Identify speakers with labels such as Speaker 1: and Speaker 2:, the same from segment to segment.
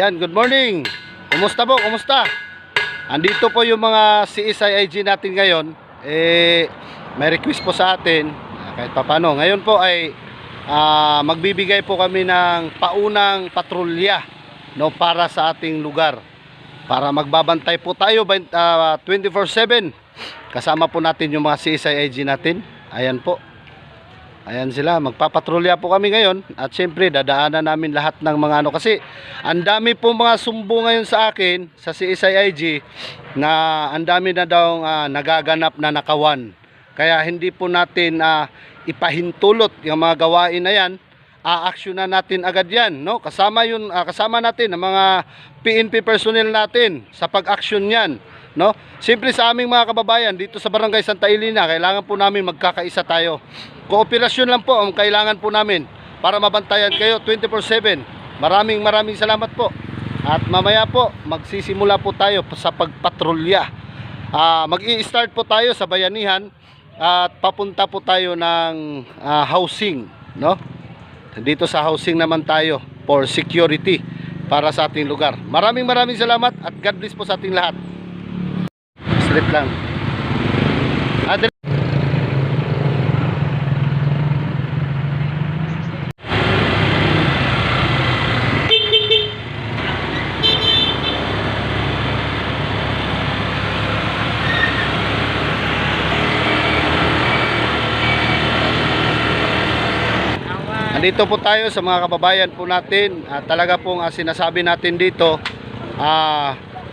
Speaker 1: Yan, good morning. Kumusta po? Kumusta? Andito po yung mga CSIIG natin ngayon. May request po sa atin kahit papano. Ngayon po ay magbibigay po kami ng paunang patrolya, no, para sa ating lugar. Para magbabantay po tayo 24/7. Kasama po natin yung mga CSIIG natin. Ayan po. Ayan sila, magpapatrolya po kami ngayon. At syempre dadaanan namin lahat ng mga ano. Kasi ang dami po mga sumbo ngayon sa akin, sa CSIIG, na ang dami na daw nagaganap na nakawan. Kaya hindi po natin ipahintulot yung mga gawain na yan. A-actionan natin agad yan, no? Kasama natin ang mga PNP personnel natin sa pag-action yan, no? Siyempre sa aming mga kababayan dito sa Barangay Santa Elena, kailangan po namin magkakaisa tayo. Kooperasyon lang po ang kailangan po namin para mabantayan kayo 24/7. Maraming salamat po. At mamaya po magsisimula po tayo sa pagpatrolya. Mag-i-start po tayo sa bayanihan at papunta po tayo ng housing, no? Dito sa housing naman tayo for security para sa ating lugar. Maraming salamat at God bless po sa ating lahat. Straight lang. Dito po tayo sa mga kababayan po natin. Talaga pong sinasabi natin dito,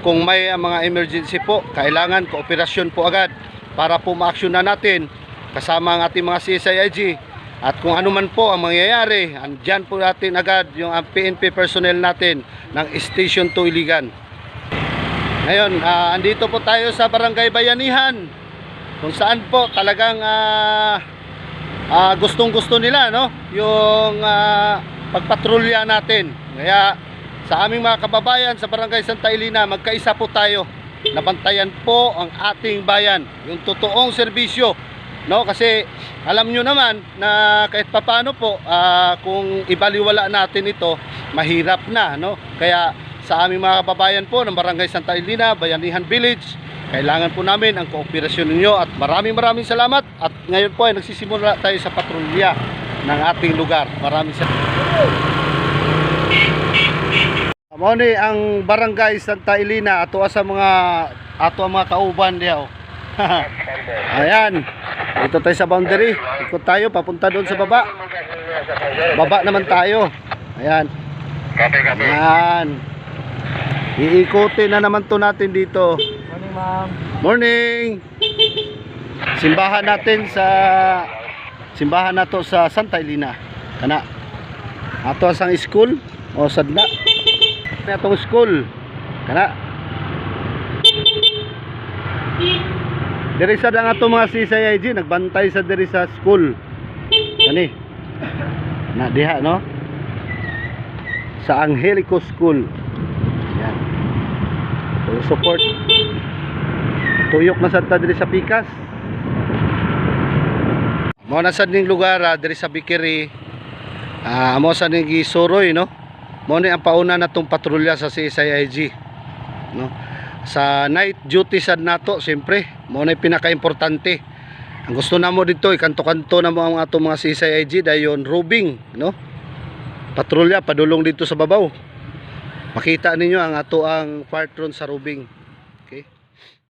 Speaker 1: kung may mga emergency po, kailangan kooperasyon po agad para po ma-action na natin kasama ang ating mga CSIIG. At kung ano man po ang mangyayari, andyan po natin agad yung PNP personnel natin ng Station 2 Iligan. Ngayon, andito po tayo sa Barangay Bayanihan, kung saan po talagang gustong-gusto nila, no, yung pagpatrolya natin. Kaya sa aming mga kababayan sa Barangay Santa Elena, magkaisa po tayo. Nabantayan po ang ating bayan, yung totoong serbisyo, no? Kasi alam nyo naman na kahit papano po, kung ibaliwala natin ito, mahirap na, no? Kaya sa aming mga kababayan po ng Barangay Santa Elena, Bayanihan Village, kailangan po namin ang kooperasyon ninyo at maraming salamat. At ngayon po ay nagsisimula tayo sa patrolya ng ating lugar. Maraming salamat. Moni ang Barangay Santa Elena ato sa mga kauban diyaw. Ayan. Dito tayo sa boundary. Ikot tayo papunta doon sa baba. Baba naman tayo. Ayan. Ayan. Iikutin na naman to natin dito.
Speaker 2: Morning, ma'am.
Speaker 1: Morning. Simbahan nato sa Santa Elena. Kana. Ato sang school o sadna. Atong school. Kana. Diri sa dang ato mga CSIIG nagbantay sa diri sa school. Kani. Na diha, no? Sa Angelico School. Yan. Full support. Tuyok na sad ta diri sa Pikas. Mao na sad ning lugar diri sa Bikiri. Amo sa ning gisuroy, no? Mao ni ang pauna natong patrolya sa CSIIG, no? Sa night duty sad nato, siyempre, mao na pinaka-importante. Ang gusto namo dito ikanto-kanto na mo ang atong mga CSIIG dayon roving, no? Patrolya padulong dito sa babaw. Makita ninyo ang ato ang fire drone sa roving.